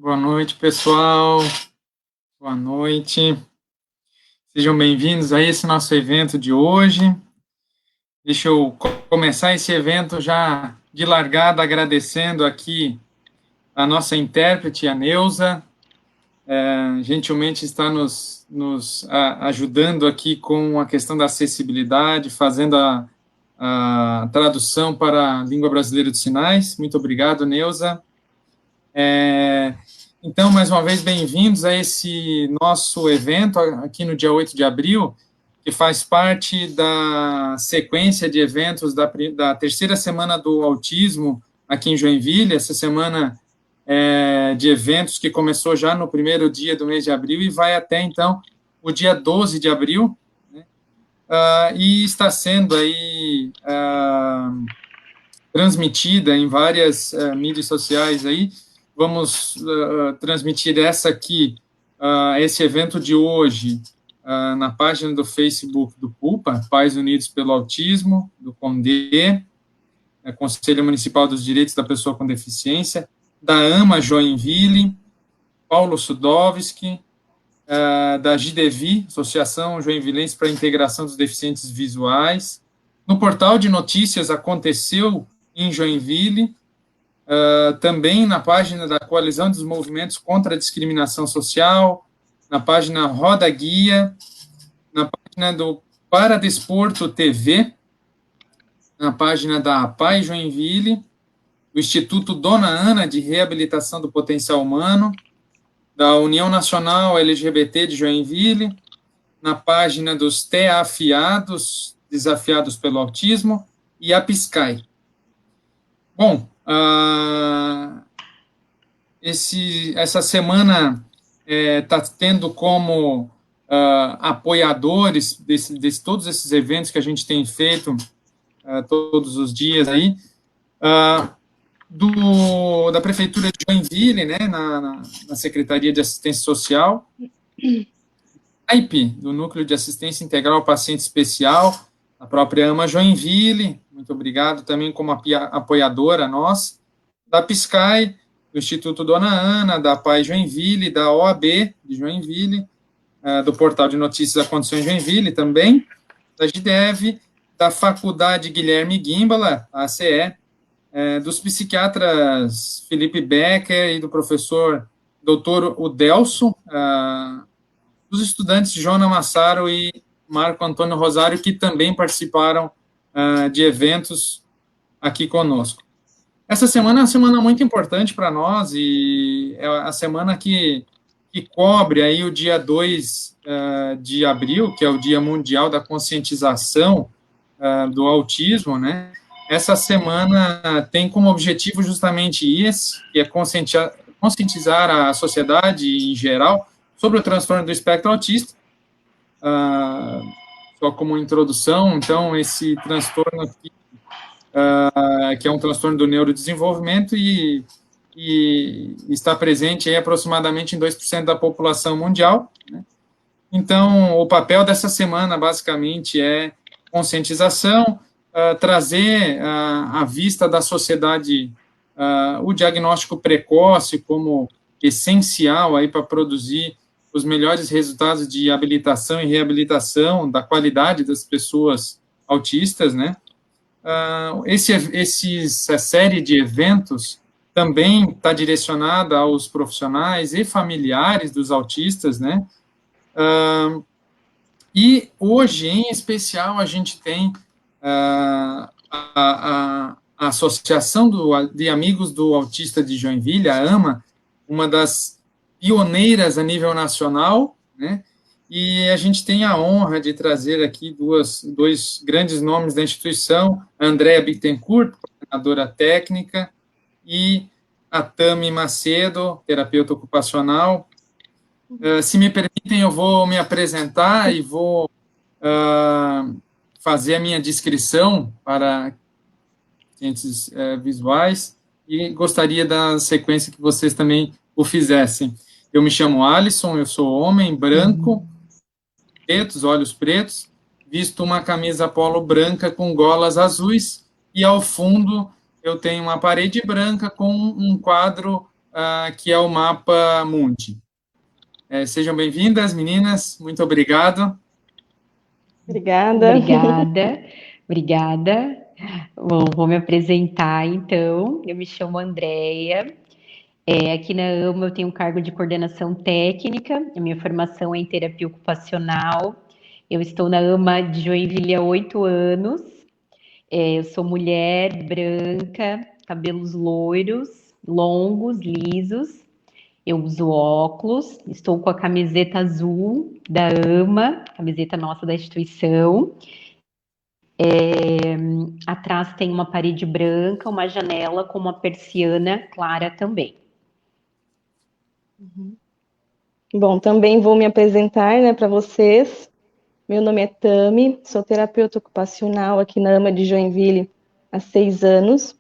Boa noite, pessoal. Boa noite. Sejam bem-vindos a esse nosso evento de hoje. Deixa eu começar esse evento já de largada, agradecendo aqui a nossa intérprete, a Neuza, gentilmente está nos ajudando aqui com a questão da acessibilidade, fazendo a tradução para a língua brasileira dos sinais. Muito obrigado, Neuza. Então, mais uma vez, bem-vindos a esse nosso evento aqui no dia 8 de abril, que faz parte da sequência de eventos da terceira semana do autismo aqui em Joinville, essa semana de eventos que começou já no primeiro dia do mês de abril e vai até, então, o dia 12 de abril, né? E está sendo aí transmitida em várias mídias sociais aí. Vamos transmitir esse evento de hoje, na página do Facebook do PUPA, Pais Unidos pelo Autismo, do CONDE, Conselho Municipal dos Direitos da Pessoa com Deficiência, da AMA Joinville, Paulo Sudovski, da GIDEVI, Associação Joinvilense para a Integração dos Deficientes Visuais. No portal de notícias Aconteceu em Joinville, também na página da Coalizão dos Movimentos contra a Discriminação Social, na página Roda Guia, na página do Paradesporto TV, na página da APAI Joinville, do Instituto Dona Ana de Reabilitação do Potencial Humano, da União Nacional LGBT de Joinville, na página dos TEAFiados, Desafiados pelo Autismo, e a PSCAI. Bom, essa semana está tendo como apoiadores de todos esses eventos que a gente tem feito todos os dias aí, da Prefeitura de Joinville, né, na Secretaria de Assistência Social, AIP, do Núcleo de Assistência Integral ao Paciente Especial, a própria AMA Joinville, muito obrigado também como apoiadora nossa, da PSCAI, do Instituto Dona Ana, da PAI Joinville, da OAB de Joinville, do Portal de Notícias Aconteceu em Joinville também, da GIDEV, da Faculdade Guilherme Guimbala, a ACE, dos psiquiatras Felipe Becker e do professor Dr. Udelso, dos estudantes Jona Massaro e Marco Antônio Rosário, que também participaram de eventos aqui conosco. Essa semana é uma semana muito importante para nós e é a semana que cobre aí o dia 2 de abril, que é o Dia Mundial da Conscientização do Autismo, né? Essa semana tem como objetivo justamente esse, que é conscientizar a sociedade em geral sobre o transtorno do espectro autista. Só como introdução, então, esse transtorno aqui, que é um transtorno do neurodesenvolvimento e está presente aí aproximadamente em 2% da população mundial, né? Então, o papel dessa semana, basicamente, é conscientização, trazer à vista da sociedade o diagnóstico precoce como essencial aí para produzir os melhores resultados de habilitação e reabilitação da qualidade das pessoas autistas, né? Essa série de eventos também está direcionada aos profissionais e familiares dos autistas, né? E hoje, em especial, a gente tem a Associação de Amigos do Autista de Joinville, a AMA, uma das pioneiras a nível nacional, né? E a gente tem a honra de trazer aqui dois grandes nomes da instituição, a Andréa Bittencourt, coordenadora técnica, e a Tami Macedo, terapeuta ocupacional. Se me permitem, eu vou me apresentar e vou fazer a minha descrição para cientes visuais e gostaria da sequência que vocês também o fizessem. Eu me chamo Alisson, eu sou homem, branco, pretos, olhos pretos, visto uma camisa polo branca com golas azuis, e ao fundo eu tenho uma parede branca com um quadro que é o Mapa Mundi. Sejam bem-vindas, meninas, muito obrigado. Obrigada. Obrigada. Bom, vou me apresentar então. Eu me chamo Andréia. Aqui na AMA eu tenho um cargo de coordenação técnica. A minha formação é em terapia ocupacional. Eu estou na AMA de Joinville há 8 anos. Eu sou mulher, branca, cabelos loiros, longos, lisos. Eu uso óculos, estou com a camiseta azul da AMA, camiseta nossa da instituição. Atrás tem uma parede branca, uma janela com uma persiana clara também. Bom, também vou me apresentar, né, para vocês. Meu nome é Tami, sou terapeuta ocupacional aqui na AMA de Joinville há 6 anos.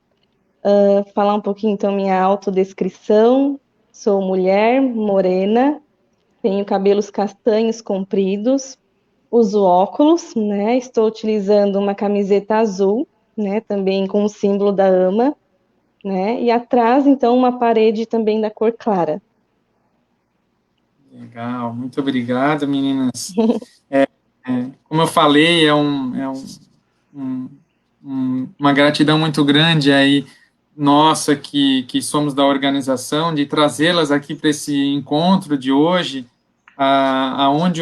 Falar um pouquinho, então, minha autodescrição. Sou mulher, morena, tenho cabelos castanhos compridos, uso óculos, né, estou utilizando uma camiseta azul, né, também com o símbolo da AMA, né, e atrás, então, uma parede também da cor clara. Legal, muito obrigado, meninas. Como eu falei, uma gratidão muito grande aí, nossa, que somos da organização, de trazê-las aqui para esse encontro de hoje, aonde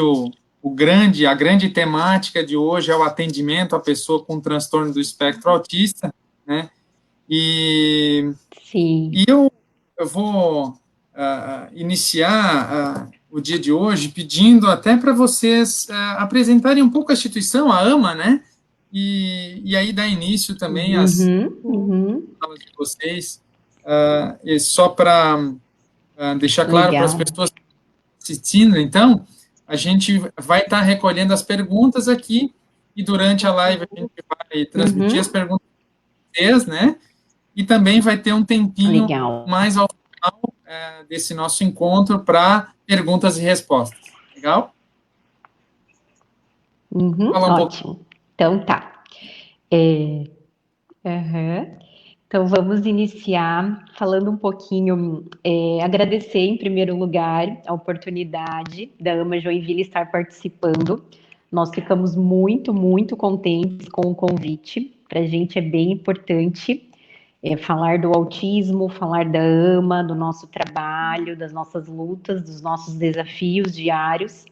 a grande temática de hoje é o atendimento à pessoa com transtorno do espectro autista, né? Sim. E eu vou iniciar o dia de hoje pedindo até para vocês apresentarem um pouco a instituição, a AMA, né? E aí dar início também às falas de vocês, e só para deixar claro para as pessoas assistindo, então, a gente vai estar recolhendo as perguntas aqui e durante a live a gente vai transmitir as perguntas de vocês, né? E também vai ter um tempinho mais ao final desse nosso encontro para perguntas e respostas. Legal? Ótimo. Então tá. Então vamos iniciar falando um pouquinho, agradecer em primeiro lugar a oportunidade da AMA Joinville estar participando. Nós ficamos muito, muito contentes com o convite. Para a gente é bem importante falar do autismo, falar da AMA, do nosso trabalho, das nossas lutas, dos nossos desafios diários,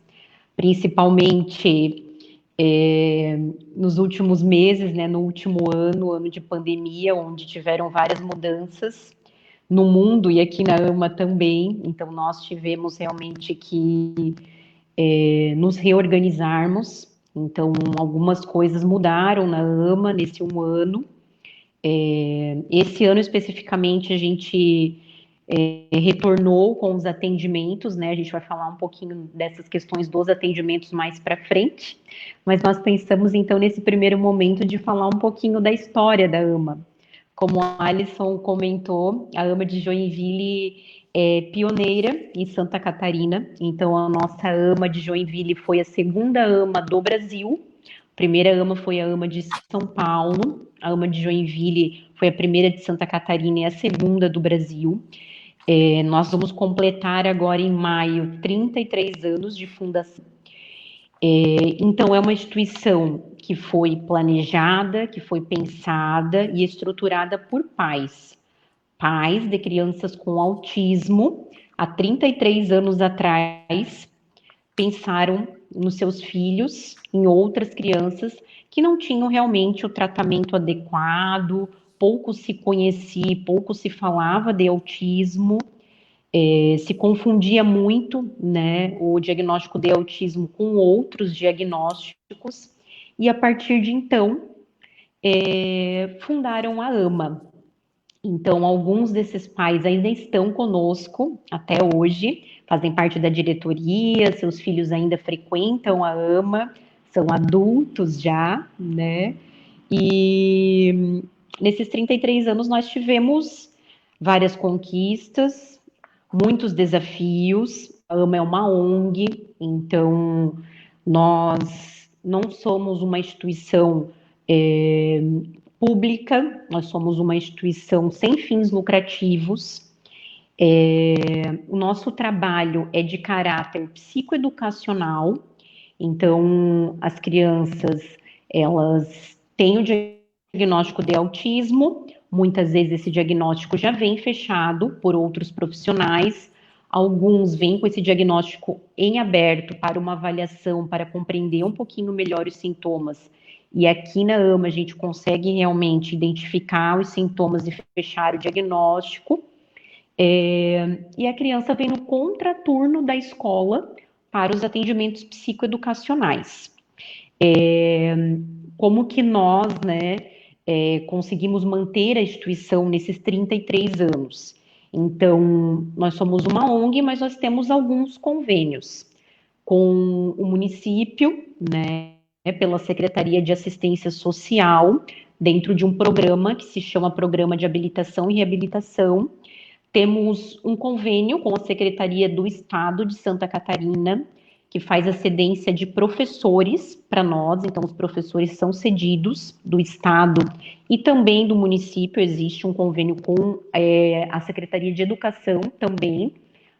principalmente nos últimos meses, né, no último ano de pandemia, onde tiveram várias mudanças no mundo e aqui na AMA também. Então, nós tivemos realmente que nos reorganizarmos. Então, algumas coisas mudaram na AMA nesse um ano. Esse ano, especificamente, a gente retornou com os atendimentos, né? A gente vai falar um pouquinho dessas questões dos atendimentos mais para frente, mas nós pensamos, então, nesse primeiro momento, de falar um pouquinho da história da AMA. Como a Alisson comentou, a AMA de Joinville é pioneira em Santa Catarina, então a nossa AMA de Joinville foi a segunda AMA do Brasil. A primeira AMA foi a AMA de São Paulo, a AMA de Joinville foi a primeira de Santa Catarina e a segunda do Brasil. Nós vamos completar agora em maio 33 anos de fundação. Então, é uma instituição que foi planejada, que foi pensada e estruturada por pais. Pais de crianças com autismo, há 33 anos atrás, pensaram nos seus filhos, em outras crianças que não tinham realmente o tratamento adequado, pouco se conhecia, pouco se falava de autismo, se confundia muito, né, o diagnóstico de autismo com outros diagnósticos, e a partir de então, fundaram a AMA. Então, alguns desses pais ainda estão conosco até hoje, fazem parte da diretoria, seus filhos ainda frequentam a AMA, são adultos já, né? E nesses 33 anos nós tivemos várias conquistas, muitos desafios. A AMA é uma ONG, então nós não somos uma instituição pública, nós somos uma instituição sem fins lucrativos. O nosso trabalho é de caráter psicoeducacional, então as crianças, elas têm o diagnóstico de autismo, muitas vezes esse diagnóstico já vem fechado por outros profissionais, alguns vêm com esse diagnóstico em aberto para uma avaliação, para compreender um pouquinho melhor os sintomas, e aqui na AMA a gente consegue realmente identificar os sintomas e fechar o diagnóstico, e a criança vem no contraturno da escola para os atendimentos psicoeducacionais. Como que nós, né, conseguimos manter a instituição nesses 33 anos? Então, nós somos uma ONG, mas nós temos alguns convênios com o município, né, pela Secretaria de Assistência Social, dentro de um programa que se chama Programa de Habilitação e Reabilitação. Temos um convênio com a Secretaria do Estado de Santa Catarina, que faz a cedência de professores para nós, então os professores são cedidos do Estado e também do município, existe um convênio com a Secretaria de Educação também,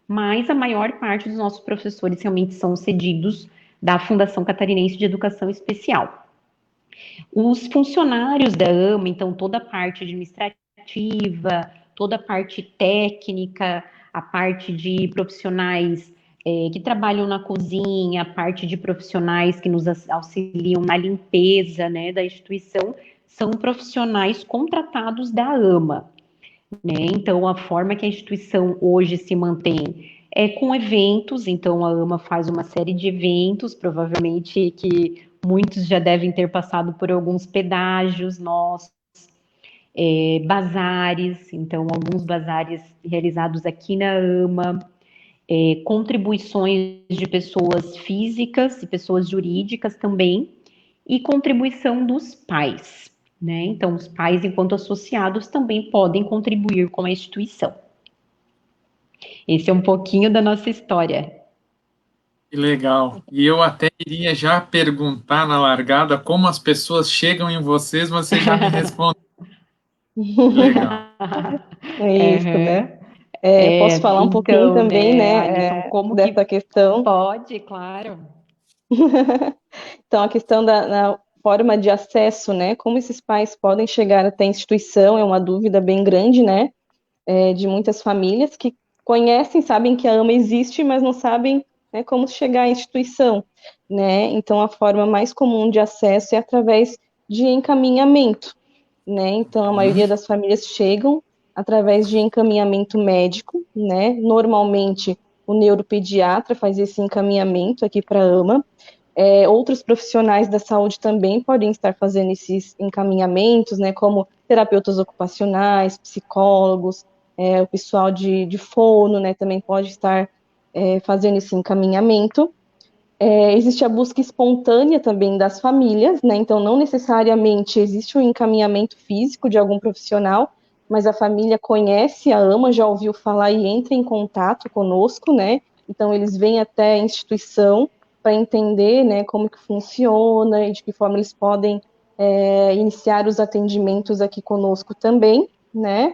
mas a maior parte dos nossos professores realmente são cedidos da Fundação Catarinense de Educação Especial. Os funcionários da AMA, então toda a parte administrativa, toda a parte técnica, a parte de profissionais que trabalham na cozinha, a parte de profissionais que nos auxiliam na limpeza, né, da instituição, são profissionais contratados da AMA, né? Então, a forma que a instituição hoje se mantém é com eventos, então a AMA faz uma série de eventos, provavelmente que muitos já devem ter passado por alguns pedágios nossos, bazares, então alguns bazares realizados aqui na AMA, contribuições de pessoas físicas e pessoas jurídicas também, e contribuição dos pais, né? Então, os pais, enquanto associados, também podem contribuir com a instituição. Esse é um pouquinho da nossa história. Que legal. E eu até iria já perguntar na largada como as pessoas chegam em vocês, mas você já me respondeu. Que legal. É isso, né? Posso falar um pouquinho então, também, né, Alisson, como dessa que questão? pode, claro. Então, a questão da forma de acesso, né? Como esses pais podem chegar até a instituição é uma dúvida bem grande, né? De muitas famílias que conhecem, sabem que a AMA existe, mas não sabem, né, como chegar à instituição, né? Então, a forma mais comum de acesso é através de encaminhamento, né? Então, a maioria das famílias chegam através de encaminhamento médico, né? Normalmente, o neuropediatra faz esse encaminhamento aqui para a AMA. Outros profissionais da saúde também podem estar fazendo esses encaminhamentos, né, como terapeutas ocupacionais, psicólogos, o pessoal de fono, né, também pode estar fazendo esse encaminhamento. Existe a busca espontânea também das famílias, né, então não necessariamente existe um encaminhamento físico de algum profissional, mas a família conhece a AMA, já ouviu falar e entra em contato conosco, né, então eles vêm até a instituição para entender, né, como que funciona e de que forma eles podem iniciar os atendimentos aqui conosco também, né,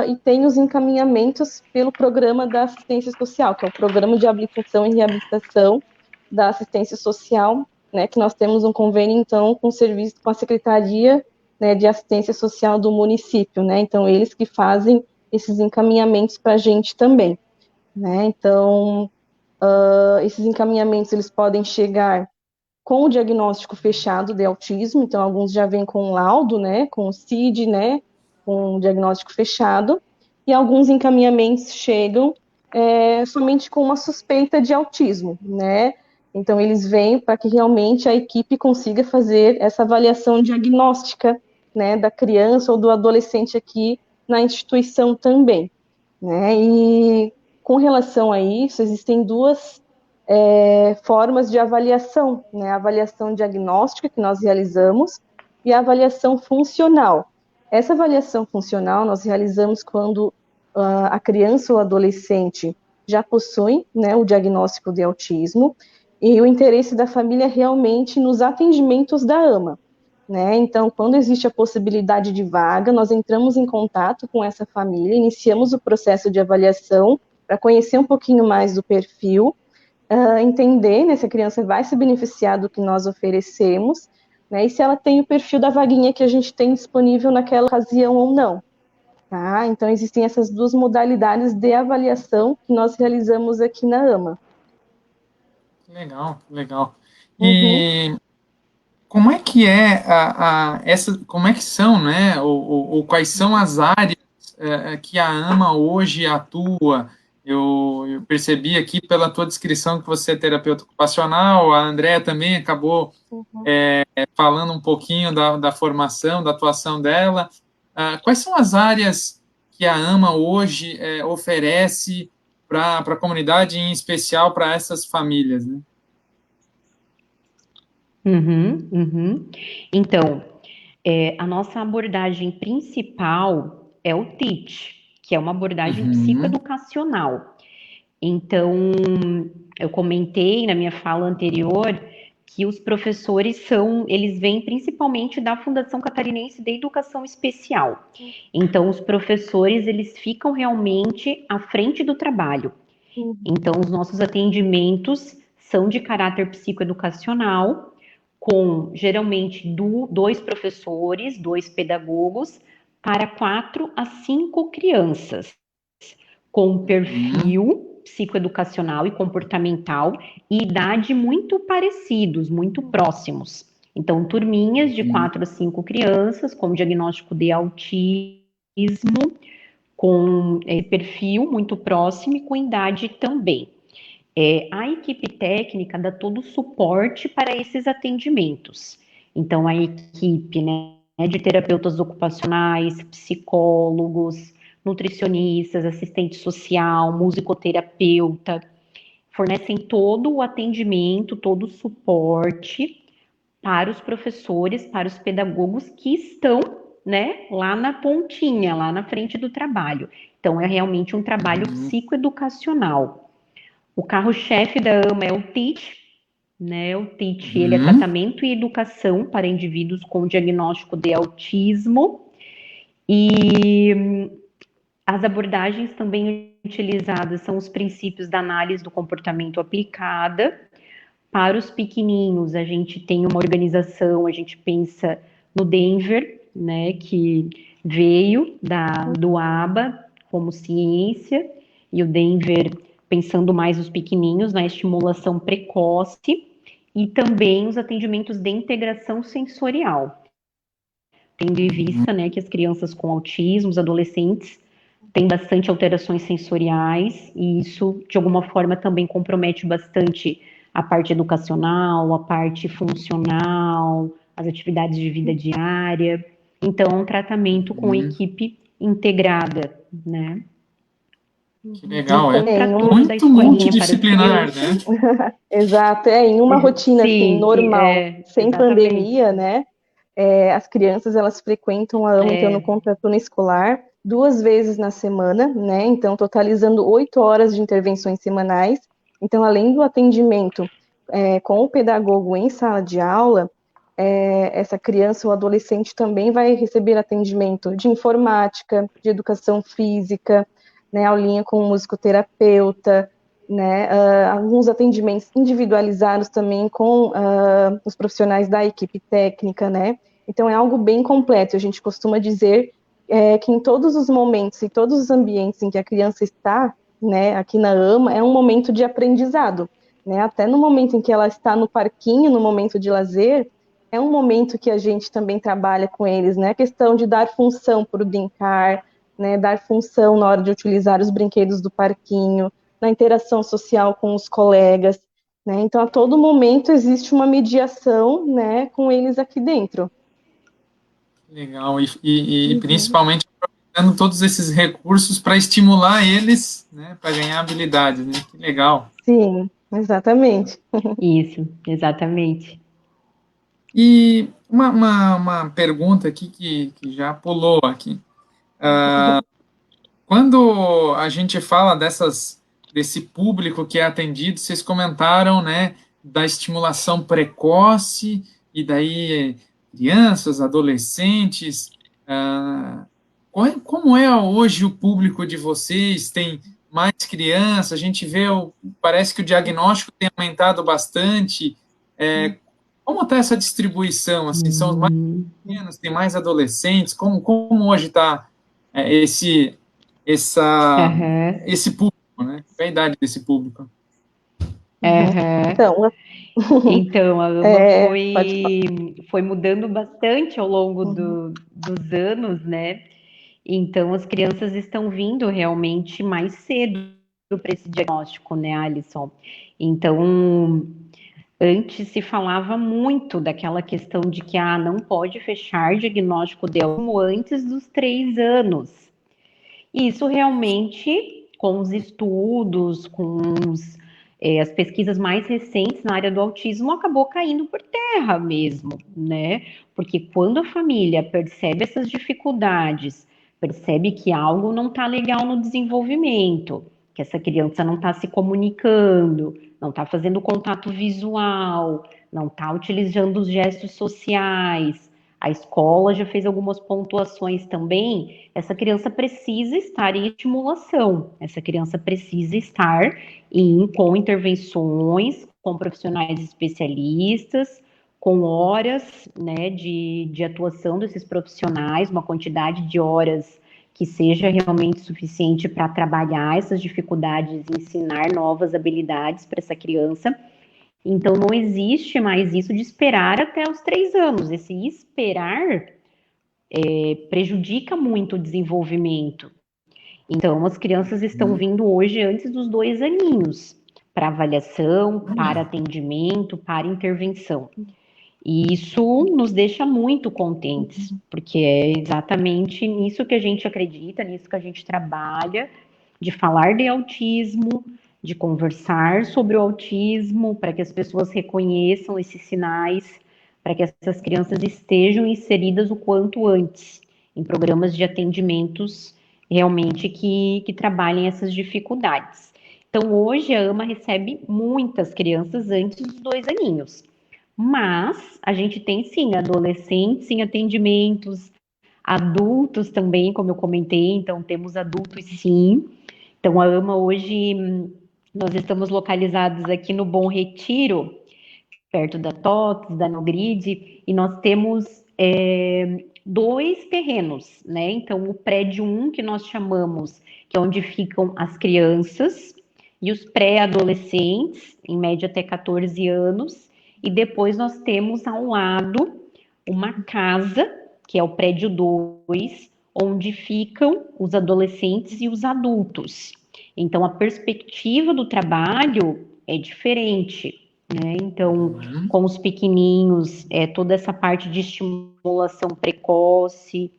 e tem os encaminhamentos pelo programa da assistência social, que é o Programa de Habilitação e Reabilitação da Assistência Social, né, que nós temos um convênio, então, com o serviço, com a Secretaria, né, de Assistência Social do município, né, então eles que fazem esses encaminhamentos para a gente também, né, então, esses encaminhamentos, eles podem chegar com o diagnóstico fechado de autismo, então alguns já vêm com laudo, né, com o CID, né, com o diagnóstico fechado, e alguns encaminhamentos chegam somente com uma suspeita de autismo, né, então eles vêm para que realmente a equipe consiga fazer essa avaliação diagnóstica, né, da criança ou do adolescente aqui na instituição também, né, e com relação a isso, existem duas formas de avaliação, né? A avaliação diagnóstica que nós realizamos e a avaliação funcional. Essa avaliação funcional nós realizamos quando a criança ou adolescente já possui, né, o diagnóstico de autismo e o interesse da família realmente nos atendimentos da AMA, né? Então, quando existe a possibilidade de vaga, nós entramos em contato com essa família, iniciamos o processo de avaliação para conhecer um pouquinho mais do perfil, entender, né, se a criança vai se beneficiar do que nós oferecemos, né, e se ela tem o perfil da vaguinha que a gente tem disponível naquela ocasião ou não. Tá? Então, existem essas duas modalidades de avaliação que nós realizamos aqui na AMA. Legal, legal. Uhum. E como é que é como é que são, né, ou quais são as áreas que a AMA hoje atua? Eu percebi aqui pela tua descrição que você é terapeuta ocupacional, a Andréa também acabou Uhum. falando um pouquinho da formação, da atuação dela. Quais são as áreas que a AMA hoje oferece para a comunidade, em especial para essas famílias, né? Uhum, uhum. Então, a nossa abordagem principal é o TEACH, que é uma abordagem Uhum, psicoeducacional. Então, eu comentei na minha fala anterior que os professores eles vêm principalmente da Fundação Catarinense de Educação Especial. Então, os professores, eles ficam realmente à frente do trabalho. Uhum. Então, os nossos atendimentos são de caráter psicoeducacional, com geralmente dois professores, dois pedagogos, para 4 a 5 crianças, com uhum, perfil psicoeducacional e comportamental e idade muito parecidos, muito próximos. Então, turminhas de uhum, 4 a 5 crianças com diagnóstico de autismo, com perfil muito próximo e com idade também. A equipe técnica dá todo o suporte para esses atendimentos. Então, a equipe, né, de terapeutas ocupacionais, psicólogos, nutricionistas, assistente social, musicoterapeuta, fornecem todo o atendimento, todo o suporte para os professores, para os pedagogos que estão, né, lá na pontinha, lá na frente do trabalho. Então, é realmente um trabalho uhum, psicoeducacional. O carro-chefe da AMA é o TEACH, né? O TEACH, ele é uhum, tratamento e educação para indivíduos com diagnóstico de autismo. E as abordagens também utilizadas são os princípios da análise do comportamento aplicada. Para os pequenininhos, a gente tem uma organização, a gente pensa no Denver, né, que veio do ABA como ciência, e o Denver pensando mais nos pequenininhos, na estimulação precoce, e também os atendimentos de integração sensorial, tendo em uhum. vista, né, que as crianças com autismo, os adolescentes, têm bastante alterações sensoriais, e isso, de alguma forma, também compromete bastante a parte educacional, a parte funcional, as atividades de vida diária. Então, é um tratamento com Uhum. equipe integrada, né? Que E legal, é Em contraturno da muito escolinha para as multidisciplinar, crianças. né? Exato, em uma rotina assim Sim, normal, sem exatamente. pandemia, né? As crianças elas frequentam a AMA, então no contraturno escolar, 2 vezes na semana, né? Então totalizando 8 horas de intervenções semanais. Então, além do atendimento com o pedagogo em sala de aula, essa criança ou adolescente também vai receber atendimento de informática, de educação física, né? Aulinha com o musicoterapeuta, né, alguns atendimentos individualizados também com os profissionais da equipe técnica, né, então é algo bem completo. A gente costuma dizer que em todos os momentos e todos os ambientes em que a criança está, né, aqui na AMA, é um momento de aprendizado, né, até no momento em que ela está no parquinho, no momento de lazer, é um momento que a gente também trabalha com eles, né, a questão de dar função para o brincar, né, dar função na hora de utilizar os brinquedos do parquinho, na interação social com os colegas, né? Então, a todo momento existe uma mediação, né, com eles aqui dentro. Legal, e Uhum. principalmente aproveitando todos esses recursos para estimular eles, né, para ganhar habilidades, né? Que legal. Sim, exatamente. Isso, exatamente. E uma pergunta aqui que já pulou aqui. Quando a gente fala desse público que é atendido, vocês comentaram, né, da estimulação precoce, e daí crianças, adolescentes. Como é hoje o público de vocês? Tem mais crianças? A gente vê, parece que o diagnóstico tem aumentado bastante. Como está essa distribuição? Assim, são os mais pequenos, tem mais adolescentes? Como hoje está esse público, né? Qual é a idade desse público? Então, Então, a AMA pode falar. foi mudando bastante ao longo dos anos, né? Então, as crianças estão vindo realmente mais cedo para esse diagnóstico, né, Alisson? Então, antes se falava muito daquela questão de que não pode fechar diagnóstico de autismo antes dos 3 anos. E isso realmente, com os estudos, com as pesquisas mais recentes na área do autismo, acabou caindo por terra mesmo, né? Porque quando a família percebe essas dificuldades, percebe que algo não está legal no desenvolvimento, que essa criança não está se comunicando, não está fazendo contato visual, não está utilizando os gestos sociais, a escola já fez algumas pontuações também. Essa criança precisa estar em estimulação, essa criança precisa estar com intervenções, com profissionais especialistas, com horas, né, de atuação desses profissionais, uma quantidade de horas que seja realmente suficiente para trabalhar essas dificuldades e ensinar novas habilidades para essa criança. Então, não existe mais isso de esperar até os 3 anos. Esse esperar prejudica muito o desenvolvimento. Então, as crianças estão vindo hoje antes dos 2 aninhos para avaliação, para atendimento, para intervenção. E isso nos deixa muito contentes, porque é exatamente nisso que a gente acredita, nisso que a gente trabalha, de falar de autismo, de conversar sobre o autismo, para que as pessoas reconheçam esses sinais, para que essas crianças estejam inseridas o quanto antes em programas de atendimentos realmente que trabalhem essas dificuldades. Então, hoje a AMA recebe muitas crianças antes dos 2 aninhos, mas a gente tem sim adolescentes em atendimentos, adultos também, como eu comentei, então temos adultos sim. Então a AMA hoje, nós estamos localizados aqui no Bom Retiro, perto da TOTS, da Nogrid, e nós temos 2 terrenos, né? Então o prédio 1, que nós chamamos, que é onde ficam as crianças e os pré-adolescentes, em média até 14 anos, e depois nós temos ao lado uma casa, que é o prédio 2, onde ficam os adolescentes e os adultos. Então, a perspectiva do trabalho é diferente, né? Então, com os pequenininhos, toda essa parte de estimulação precoce,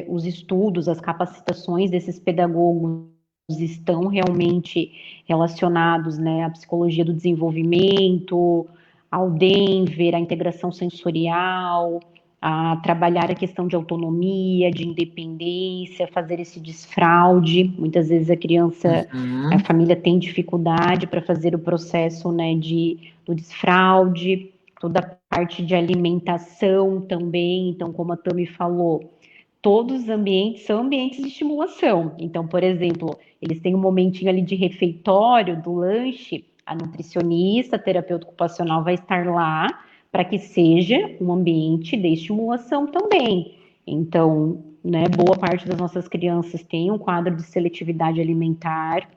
os estudos, as capacitações desses pedagogos estão realmente relacionados, né, à psicologia do desenvolvimento, ao Denver, à integração sensorial, a trabalhar a questão de autonomia, de independência, fazer esse desfraude. Muitas vezes a criança, a família tem dificuldade para fazer o processo, né, do desfraude, toda a parte de alimentação também. Então, como a Tami falou, todos os ambientes são ambientes de estimulação. Então, por exemplo, eles têm um momentinho ali de refeitório, do lanche, a nutricionista, a terapeuta ocupacional vai estar lá para que seja um ambiente de estimulação também. Então, né, boa parte das nossas crianças tem um quadro de seletividade alimentar,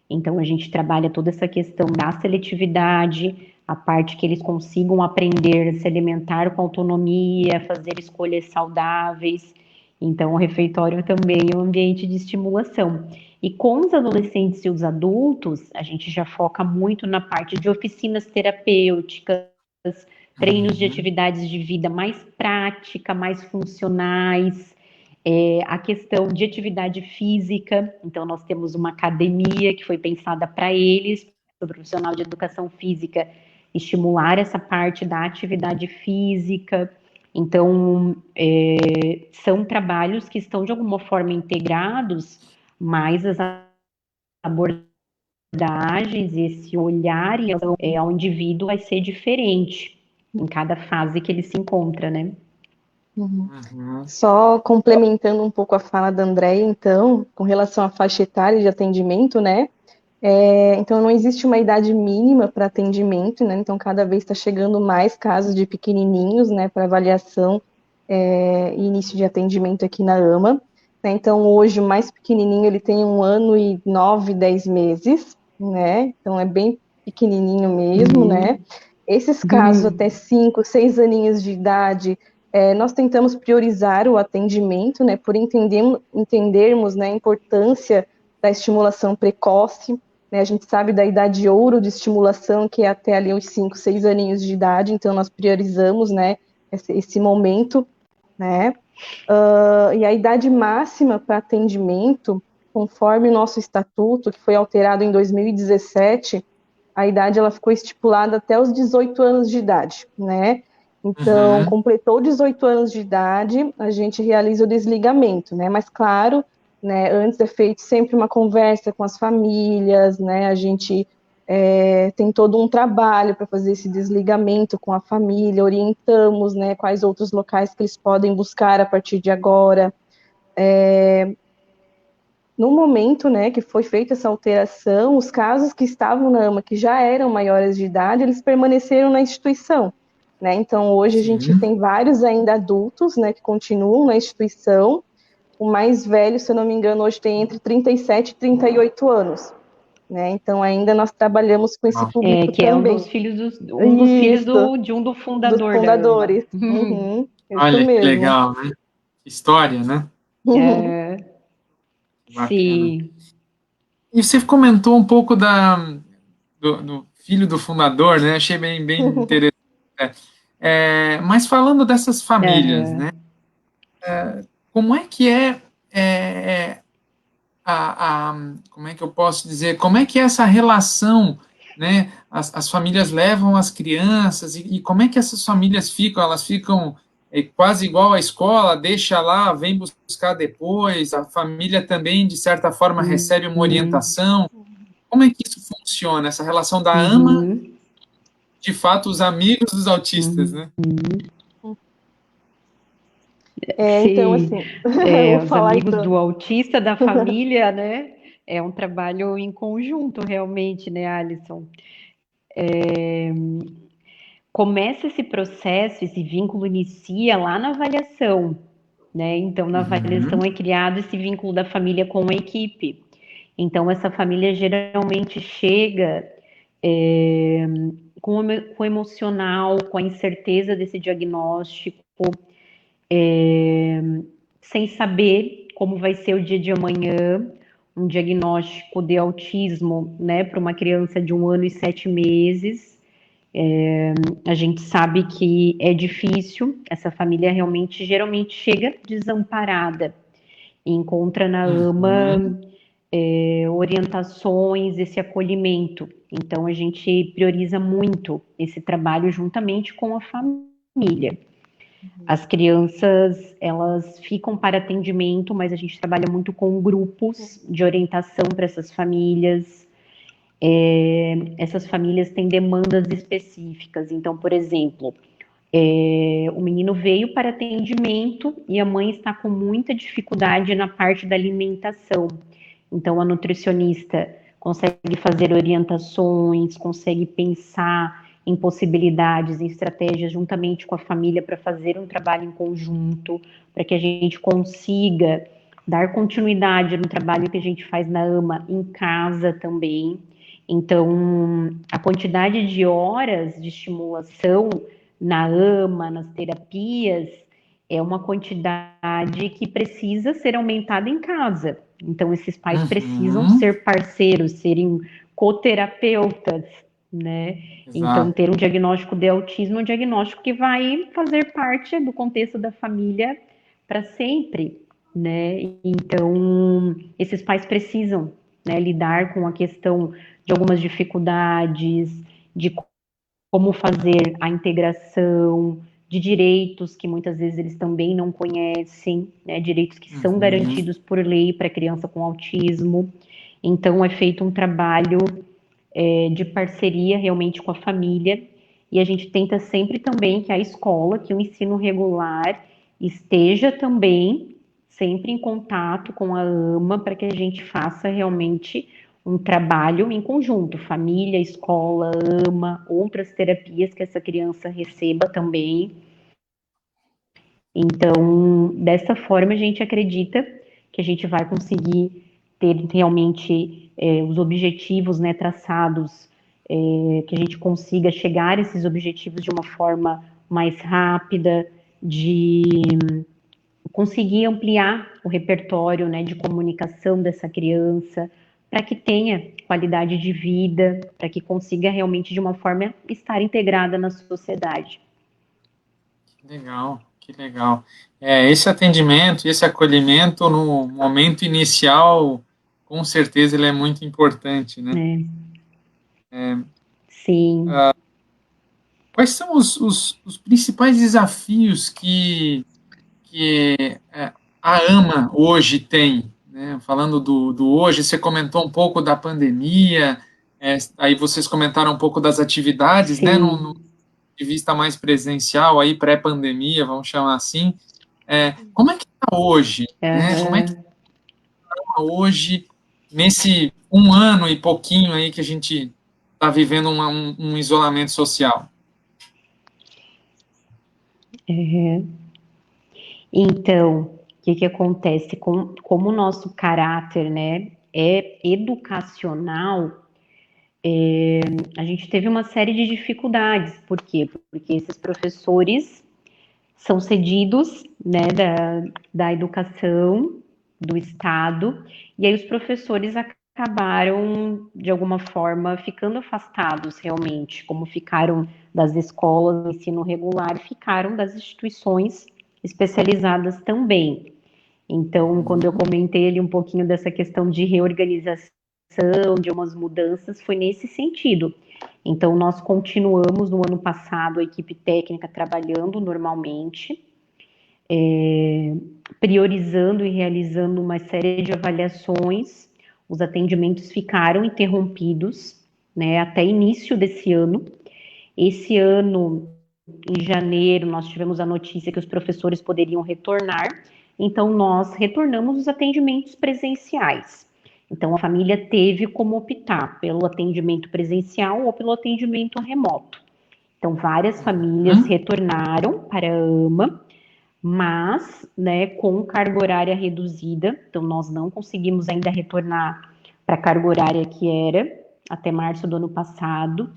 então a gente trabalha toda essa questão da seletividade, a parte que eles consigam aprender a se alimentar com autonomia, fazer escolhas saudáveis. Então, o refeitório também é um ambiente de estimulação. E com os adolescentes e os adultos, a gente já foca muito na parte de oficinas terapêuticas, treinos de atividades de vida mais prática, mais funcionais, a questão de atividade física. Então, nós temos uma academia que foi pensada para eles, para o profissional de educação física, estimular essa parte da atividade física. Então, são trabalhos que estão de alguma forma integrados, mas as abordagens, esse olhar ao indivíduo vai ser diferente. em cada fase que ele se encontra, né? Uhum. Só complementando um pouco a fala da Andréia, então, com relação à faixa etária de atendimento, né? Então, não existe uma idade mínima para atendimento, né? Então, cada vez está chegando mais casos de pequenininhos, né, para avaliação e início de atendimento aqui na AMA. Né? Então, hoje, o mais pequenininho, ele tem 1 ano e 9, 10 meses, né? Então, é bem pequenininho mesmo, né? Esses casos até 5, 6 aninhos de idade, nós tentamos priorizar o atendimento, né, por entendermos, né, a importância da estimulação precoce, né, a gente sabe da idade ouro de estimulação, que é até ali uns 5, 6 aninhos de idade, então nós priorizamos, né, esse momento, né, e a idade máxima para atendimento, conforme o nosso estatuto, que foi alterado em 2017, a idade ela ficou estipulada até os 18 anos de idade, né? Então, completou 18 anos de idade, a gente realiza o desligamento, né? Mas, claro, né, antes é feito sempre uma conversa com as famílias, né? A gente tem todo um trabalho para fazer esse desligamento com a família, orientamos, né, quais outros locais que eles podem buscar a partir de agora. No momento, né, que foi feita essa alteração, os casos que estavam na AMA, que já eram maiores de idade, eles permaneceram na instituição, né? Então, hoje a gente tem vários ainda adultos, né, que continuam na instituição. O mais velho, se eu não me engano, hoje tem entre 37 e 38 anos, né? Então, ainda nós trabalhamos com esse público Que também. É um dos filhos de um do Dos fundador da AMA. fundadores. Isso Olha que mesmo. legal, né? História, né? Bacana. Sim. E você comentou um pouco do filho do fundador, né? Achei bem interessante. Mas falando dessas famílias, né? Como é que é como é que eu posso dizer? Como é que é essa relação, né? As famílias levam as crianças e como é que essas famílias ficam? Elas ficam quase igual à escola, deixa lá, vem buscar depois. A família também, de certa forma, recebe uma orientação. Como é que isso funciona? Essa relação da AMA, de fato, os amigos dos autistas, né? Então, Sim, assim, vou os falar amigos então. do autista da família, né? É um trabalho em conjunto, realmente, né, Alisson? Começa esse processo, esse vínculo inicia lá na avaliação, né? Então, na avaliação é criado esse vínculo da família com a equipe. Então, essa família geralmente chega com o emocional, com a incerteza desse diagnóstico, sem saber como vai ser o dia de amanhã, um diagnóstico de autismo, né, para uma criança de 1 ano e 7 meses. A gente sabe que é difícil, essa família realmente, geralmente chega desamparada e encontra na AMA orientações, esse acolhimento. Então, a gente prioriza muito esse trabalho juntamente com a família. As crianças, elas ficam para atendimento, mas a gente trabalha muito com grupos de orientação para essas famílias. Essas famílias têm demandas específicas. Então, por exemplo, o menino veio para atendimento e a mãe está com muita dificuldade na parte da alimentação. Então, a nutricionista consegue fazer orientações, consegue pensar em possibilidades, em estratégias juntamente com a família para fazer um trabalho em conjunto, para que a gente consiga dar continuidade no trabalho que a gente faz na AMA em casa também. Então, a quantidade de horas de estimulação na AMA, nas terapias, é uma quantidade que precisa ser aumentada em casa. Então, esses pais precisam ser parceiros, serem coterapeutas, né? Então, ter um diagnóstico de autismo é um diagnóstico que vai fazer parte do contexto da família para sempre, né? Então, esses pais precisam, né, lidar com a questão de algumas dificuldades, de como fazer a integração, de direitos que muitas vezes eles também não conhecem, né, direitos que são garantidos por lei para criança com autismo. Então, é feito um trabalho de parceria realmente com a família e a gente tenta sempre também que a escola, que o ensino regular esteja também sempre em contato com a AMA para que a gente faça realmente um trabalho em conjunto, família, escola, AMA, outras terapias que essa criança receba também. Então, dessa forma, a gente acredita que a gente vai conseguir ter realmente os objetivos, né, traçados, que a gente consiga chegar a esses objetivos de uma forma mais rápida, de conseguir ampliar o repertório, né, de comunicação dessa criança, para que tenha qualidade de vida, para que consiga realmente, de uma forma, estar integrada na sociedade. Legal, que legal. Esse atendimento, esse acolhimento no momento inicial, com certeza ele é muito importante, né? Sim. Quais são os principais desafios que a AMA hoje tem, né? Falando do hoje, você comentou um pouco da pandemia, aí vocês comentaram um pouco das atividades, né? No de vista mais presencial, aí pré-pandemia, vamos chamar assim. Como é que está hoje, né? Como é que está hoje, nesse um ano e pouquinho aí que a gente está vivendo um isolamento social? Então, o que acontece? Como o nosso caráter, né, é educacional, a gente teve uma série de dificuldades. Por quê? Porque esses professores são cedidos, né, da educação do Estado, e aí os professores acabaram, de alguma forma, ficando afastados realmente, como ficaram das escolas de ensino regular, ficaram das instituições especializadas também. Então, quando eu comentei ali um pouquinho dessa questão de reorganização, de umas mudanças, foi nesse sentido. Então, nós continuamos no ano passado, a equipe técnica trabalhando normalmente, priorizando e realizando uma série de avaliações. Os atendimentos ficaram interrompidos, né, até início desse ano. Esse ano, em janeiro, nós tivemos a notícia que os professores poderiam retornar, então nós retornamos os atendimentos presenciais. Então a família teve como optar pelo atendimento presencial ou pelo atendimento remoto. Então várias famílias retornaram para a AMA, mas, né, com carga horária reduzida. Então nós não conseguimos ainda retornar para a carga horária que era até março do ano passado.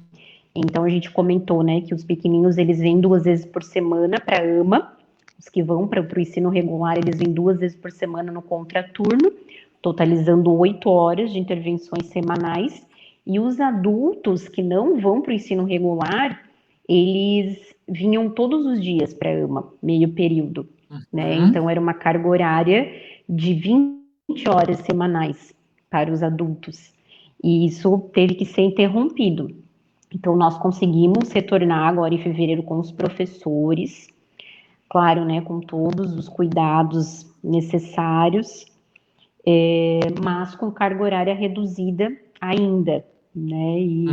Então a gente comentou, né, que os pequeninos eles vêm 2 vezes por semana para a AMA, os que vão para o ensino regular eles vêm 2 vezes por semana no contraturno, totalizando 8 horas de intervenções semanais, e os adultos que não vão para o ensino regular, eles vinham todos os dias para a AMA, meio período, né? Então era uma carga horária de 20 horas semanais para os adultos, e isso teve que ser interrompido. Então, nós conseguimos retornar agora em fevereiro com os professores, claro, né, com todos os cuidados necessários, mas com carga horária reduzida ainda, né, e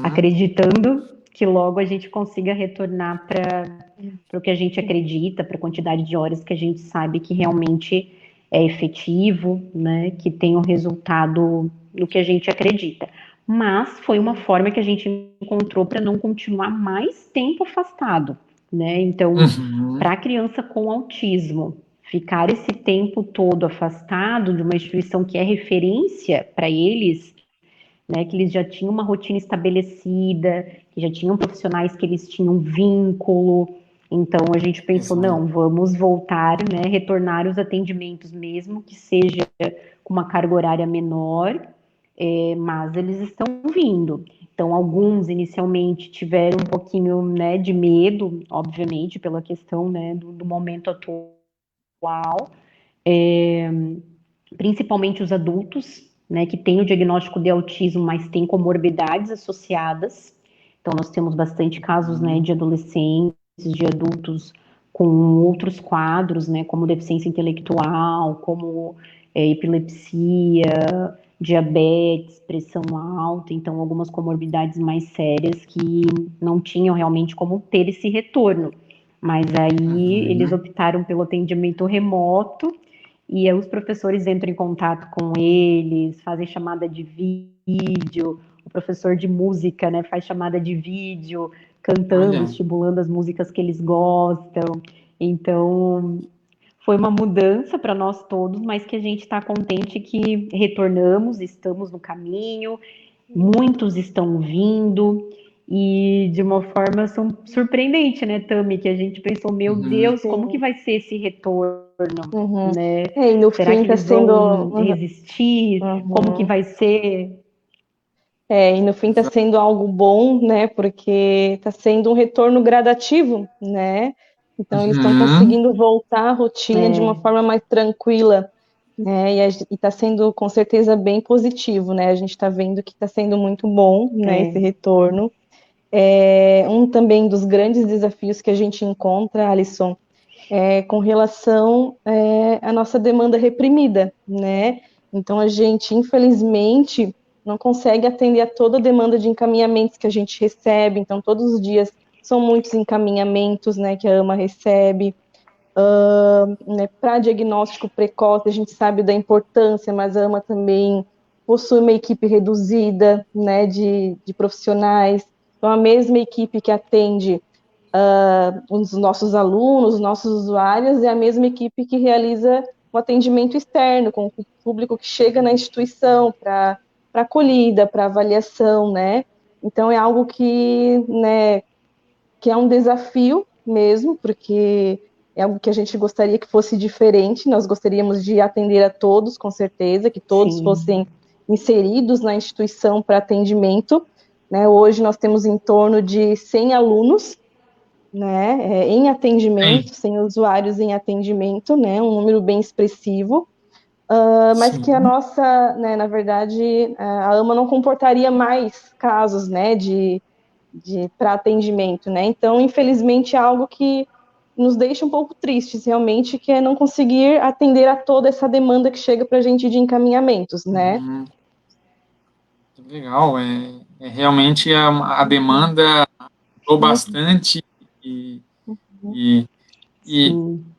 acreditando que logo a gente consiga retornar para o que a gente acredita, para a quantidade de horas que a gente sabe que realmente é efetivo, né, que tem um resultado no que a gente acredita. Mas foi uma forma que a gente encontrou para não continuar mais tempo afastado, né? Então, para a criança com autismo, ficar esse tempo todo afastado de uma instituição que é referência para eles, né? Que eles já tinham uma rotina estabelecida, que já tinham profissionais que eles tinham vínculo. Então, a gente pensou, não, vamos voltar, né? Retornar os atendimentos mesmo, que seja com uma carga horária menor, mas eles estão vindo. Então, alguns inicialmente tiveram um pouquinho, né, de medo, obviamente, pela questão, né, do momento atual, principalmente os adultos, né, que têm o diagnóstico de autismo, mas têm comorbidades associadas. Então, nós temos bastante casos, né, de adolescentes, de adultos com outros quadros, né, como deficiência intelectual, como epilepsia, diabetes, pressão alta, então algumas comorbidades mais sérias que não tinham realmente como ter esse retorno. Mas aí eles optaram pelo atendimento remoto e aí os professores entram em contato com eles, fazem chamada de vídeo, o professor de música, né, faz chamada de vídeo, cantando, Olha. estimulando as músicas que eles gostam. Então, foi uma mudança para nós todos, mas que a gente está contente que retornamos, estamos no caminho, muitos estão vindo, e de uma forma surpreendente, né, Tami? Que a gente pensou, meu Uhum. Deus, como que vai ser esse retorno, Uhum. né? E no Será fim que está eles sendo. vão resistir? Como que Uhum. vai ser? E no fim está sendo algo bom, né? Porque está sendo um retorno gradativo, né? Então eles estão Uhum. conseguindo voltar à rotina de uma forma mais tranquila, né? E está sendo com certeza bem positivo, né? A gente está vendo que está sendo muito bom, né? Esse retorno. Um também dos grandes desafios que a gente encontra, Alisson, com relação à nossa demanda reprimida, né? Então a gente, infelizmente, não consegue atender a toda a demanda de encaminhamentos que a gente recebe. Então todos os dias são muitos encaminhamentos, né, que a AMA recebe. Né, para diagnóstico precoce, a gente sabe da importância, mas a AMA também possui uma equipe reduzida, né, de profissionais. Então, a mesma equipe que atende os nossos alunos, os nossos usuários, é a mesma equipe que realiza o atendimento externo, com o público que chega na instituição para acolhida, para avaliação, né? Então, é algo né, que é um desafio mesmo, porque é algo que a gente gostaria que fosse diferente, nós gostaríamos de atender a todos, com certeza, que todos fossem inseridos na instituição para atendimento, né? Hoje nós temos em torno de 100 alunos, né, em atendimento, 100 usuários em atendimento, né, um número bem expressivo, mas que a nossa, né, na verdade, a AMA não comportaria mais casos, né, para atendimento, né? Então, infelizmente, é algo que nos deixa um pouco tristes, realmente, que é não conseguir atender a toda essa demanda que chega para a gente de encaminhamentos, né? Legal, realmente a demanda aumentou bastante e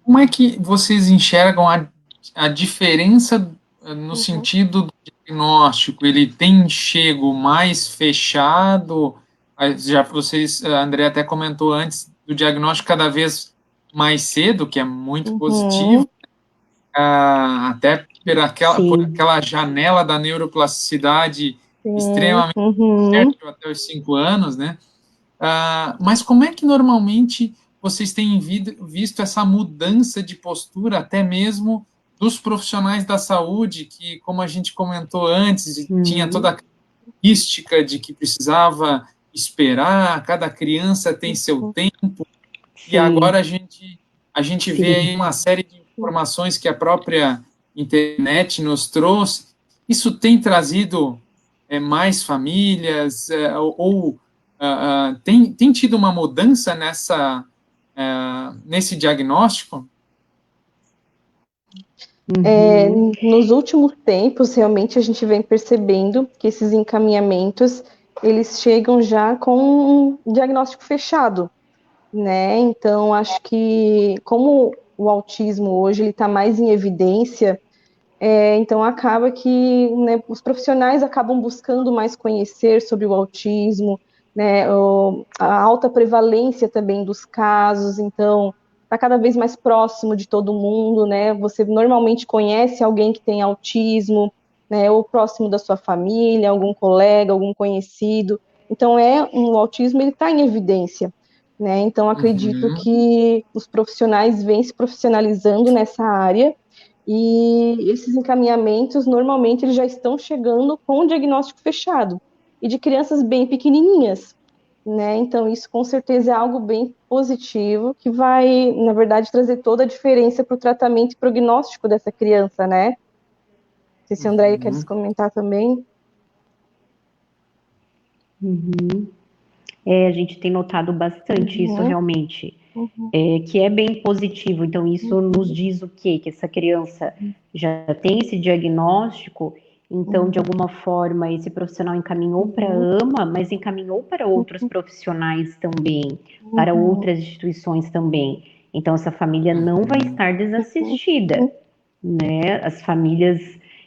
como é que vocês enxergam a diferença no sentido do diagnóstico? Ele tem chego mais fechado? Já vocês, a André até comentou antes do diagnóstico cada vez mais cedo, que é muito positivo, até por aquela janela da neuroplasticidade extremamente fértil até os 5 anos, né? Mas como é que normalmente vocês têm visto essa mudança de postura, até mesmo dos profissionais da saúde, que, como a gente comentou antes, tinha toda a mística de que precisava esperar, cada criança tem seu tempo, e agora a gente vê aí uma série de informações que a própria internet nos trouxe. Isso tem trazido mais famílias, ou tem tido uma mudança nesse diagnóstico? Nos últimos tempos, realmente, a gente vem percebendo que esses encaminhamentos, eles chegam já com um diagnóstico fechado, né? Então, acho que como o autismo hoje ele está mais em evidência, então acaba que, né, os profissionais acabam buscando mais conhecer sobre o autismo, né, a alta prevalência também dos casos, então está cada vez mais próximo de todo mundo, né? Você normalmente conhece alguém que tem autismo, né, ou próximo da sua família, algum colega, algum conhecido. Então o autismo ele está em evidência, né? Então acredito que os profissionais vêm se profissionalizando nessa área. E esses encaminhamentos, normalmente, eles já estão chegando com o diagnóstico fechado. E de crianças bem pequenininhas, né? Então, isso com certeza é algo bem positivo, que vai, na verdade, trazer toda a diferença para o tratamento e prognóstico dessa criança, né? Não sei se a Andréia quer comentar também. A gente tem notado bastante isso realmente, que é bem positivo. Então, isso nos diz o quê? Que essa criança já tem esse diagnóstico Então, de alguma forma, esse profissional encaminhou para a AMA, mas encaminhou para outros profissionais também, para outras instituições também. Então, essa família não vai estar desassistida, né? As famílias,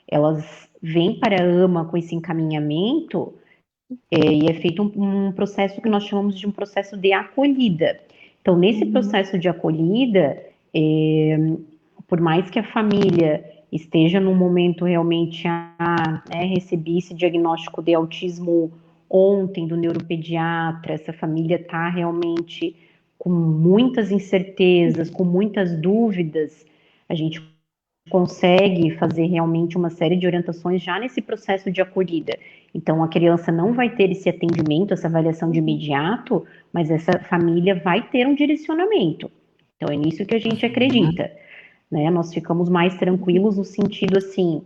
elas vêm para a AMA com esse encaminhamento, e é feito um processo que nós chamamos de um processo de acolhida. Então, nesse processo de acolhida, por mais que a família esteja num momento realmente, recebi esse diagnóstico de autismo ontem do neuropediatra, essa família está realmente com muitas incertezas, com muitas dúvidas, a gente consegue fazer realmente uma série de orientações já nesse processo de acolhida. Então, a criança não vai ter esse atendimento, essa avaliação de imediato, mas essa família vai ter um direcionamento. Então, é nisso que a gente acredita, né? Nós ficamos mais tranquilos no sentido, assim,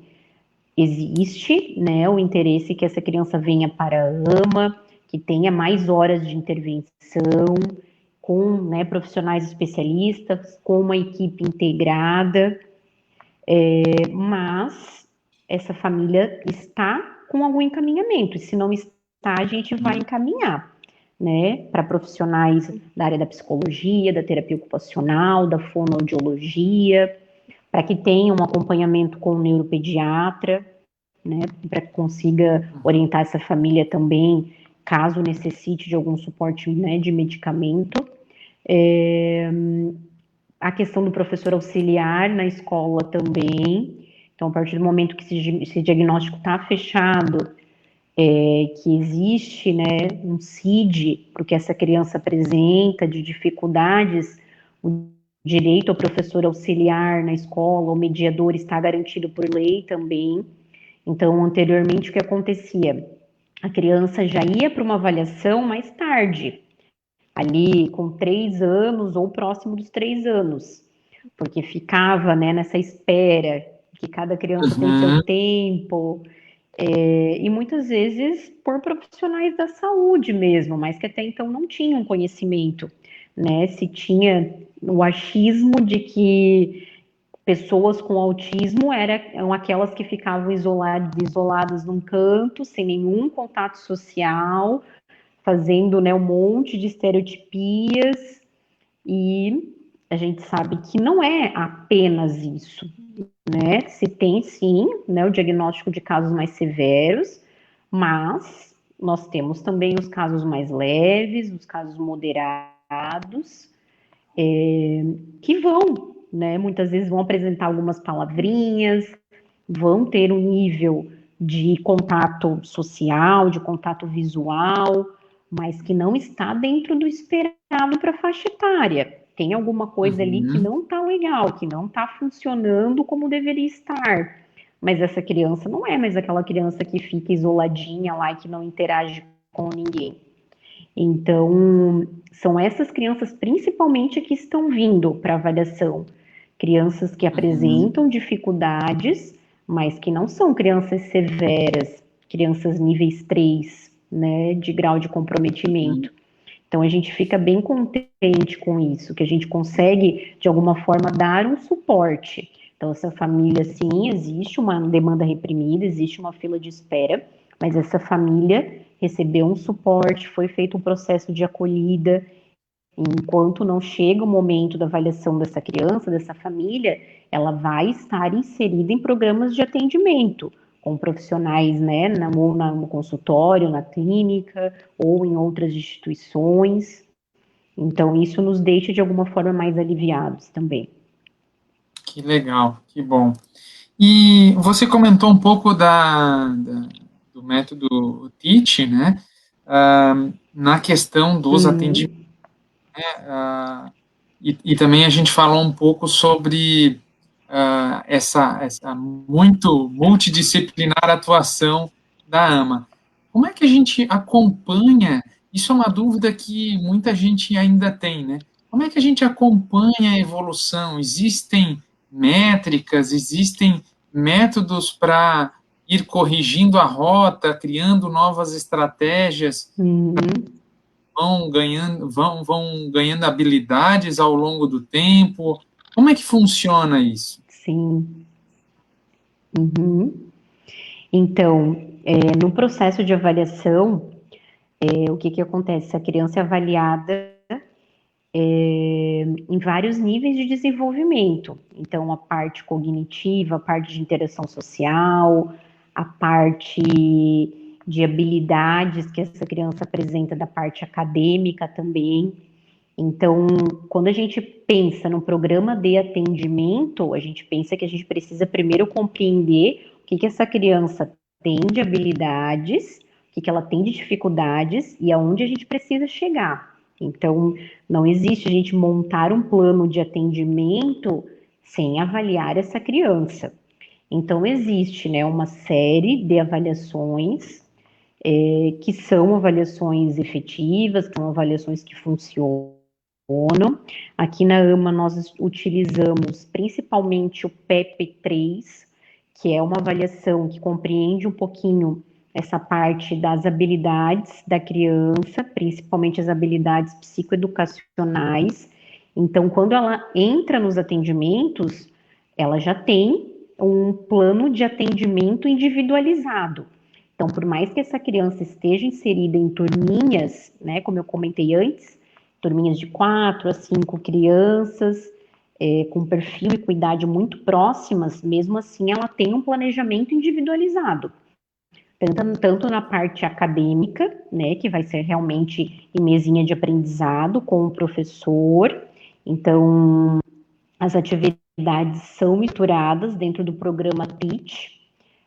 existe, né, o interesse que essa criança venha para a AMA, que tenha mais horas de intervenção, com, né, profissionais especialistas, com uma equipe integrada, mas essa família está com algum encaminhamento, e se não está, a gente vai encaminhar, né, para profissionais da área da psicologia, da terapia ocupacional, da fonoaudiologia, para que tenham um acompanhamento com o neuropediatra, né, para que consiga orientar essa família também, caso necessite de algum suporte, né, de medicamento. A questão do professor auxiliar na escola também. Então, a partir do momento que esse diagnóstico está fechado, que existe, né, um CID para o que essa criança apresenta de dificuldades, o direito ao professor auxiliar na escola, o mediador está garantido por lei também. Então, anteriormente, o que acontecia? A criança já ia para uma avaliação mais tarde, ali com 3 anos ou próximo dos 3 anos, porque ficava, né, nessa espera, que cada criança tem seu tempo, e muitas vezes por profissionais da saúde mesmo, mas que até então não tinham conhecimento, né, se tinha o achismo de que pessoas com autismo eram aquelas que ficavam isoladas num canto, sem nenhum contato social, fazendo, né, um monte de estereotipias, e a gente sabe que não é apenas isso, né? Se tem sim, né, o diagnóstico de casos mais severos, mas nós temos também os casos mais leves, os casos moderados, que vão, né, muitas vezes vão apresentar algumas palavrinhas, vão ter um nível de contato social, de contato visual, mas que não está dentro do esperado para a faixa etária. Tem alguma coisa ali que não está legal, que não está funcionando como deveria estar. Mas essa criança não é mais aquela criança que fica isoladinha lá e que não interage com ninguém. Então, são essas crianças principalmente que estão vindo para avaliação. Crianças que apresentam dificuldades, mas que não são crianças severas, crianças níveis 3, né, de grau de comprometimento. Então, a gente fica bem contente com isso, que a gente consegue, de alguma forma, dar um suporte. Então, essa família, sim, existe uma demanda reprimida, existe uma fila de espera, mas essa família recebeu um suporte, foi feito um processo de acolhida. Enquanto não chega o momento da avaliação dessa criança, dessa família, ela vai estar inserida em programas de atendimento, com profissionais, né, no consultório, na clínica, ou em outras instituições. Então, isso nos deixa, de alguma forma, mais aliviados também. Que legal, que bom. E você comentou um pouco do método TEACH, né, na questão dos atendimentos, né, e também a gente falou um pouco sobre essa muito multidisciplinar atuação da AMA. Como é que a gente acompanha? Isso é uma dúvida que muita gente ainda tem, né? Como é que a gente acompanha a evolução? Existem métricas, existem métodos para ir corrigindo a rota, criando novas estratégias, vão ganhando habilidades ao longo do tempo. Como é que funciona isso? Sim. Então, no processo de avaliação, o que acontece? A criança é avaliada em vários níveis de desenvolvimento. Então, a parte cognitiva, a parte de interação social, a parte de habilidades que essa criança apresenta da parte acadêmica também. Então, quando a gente pensa no programa de atendimento, a gente pensa que a gente precisa primeiro compreender o que essa criança tem de habilidades, o que ela tem de dificuldades e aonde a gente precisa chegar. Então, não existe a gente montar um plano de atendimento sem avaliar essa criança. Então, existe, né, uma série de avaliações que são avaliações efetivas, que são avaliações que funcionam. Aqui na AMA nós utilizamos principalmente o PEP3, que é uma avaliação que compreende um pouquinho essa parte das habilidades da criança, principalmente as habilidades psicoeducacionais. Então, quando ela entra nos atendimentos, ela já tem um plano de atendimento individualizado. Então, por mais que essa criança esteja inserida em turminhas, né, como eu comentei antes, turminhas de 4 a 5 crianças, com perfil e com idade muito próximas, mesmo assim ela tem um planejamento individualizado. Tanto na parte acadêmica, né, que vai ser realmente em mesinha de aprendizado com o professor. Então, as atividades são misturadas dentro do programa Teach,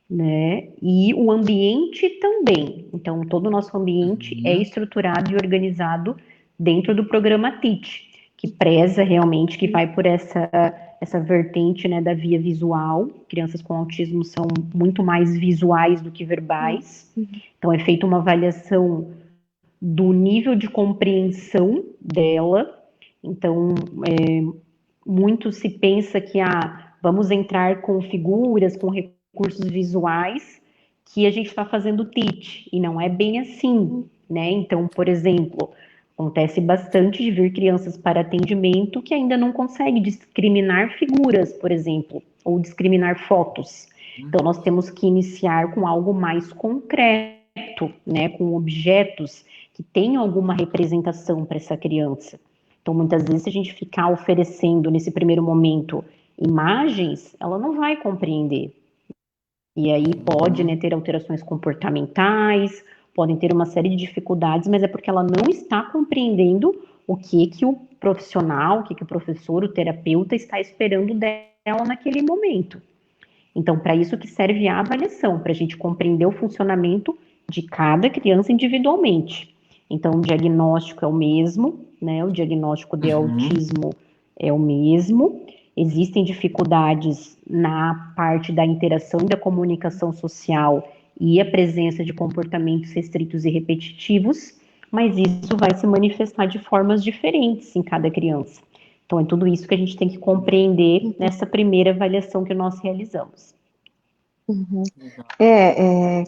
né? E o ambiente também. Então, todo o nosso ambiente é estruturado e organizado dentro do programa Teach, que preza realmente, que vai por essa vertente, né, da via visual. Crianças com autismo são muito mais visuais do que verbais. Então, é feita uma avaliação do nível de compreensão dela. Então, muito se pensa que vamos entrar com figuras, com recursos visuais, que a gente está fazendo teach, e não é bem assim, né? Então, por exemplo, acontece bastante de vir crianças para atendimento que ainda não conseguem discriminar figuras, por exemplo, ou discriminar fotos. Então, nós temos que iniciar com algo mais concreto, né? Com objetos que tenham alguma representação para essa criança. Então, muitas vezes, se a gente ficar oferecendo nesse primeiro momento imagens, ela não vai compreender. E aí pode, né, ter alterações comportamentais, podem ter uma série de dificuldades, mas é porque ela não está compreendendo o que o profissional, o que o professor, o terapeuta está esperando dela naquele momento. Então, para isso que serve a avaliação, para a gente compreender o funcionamento de cada criança individualmente. Então, o diagnóstico é o mesmo, né? O diagnóstico de autismo é o mesmo. Existem dificuldades na parte da interação e da comunicação social e a presença de comportamentos restritos e repetitivos, mas isso vai se manifestar de formas diferentes em cada criança. Então, é tudo isso que a gente tem que compreender nessa primeira avaliação que nós realizamos.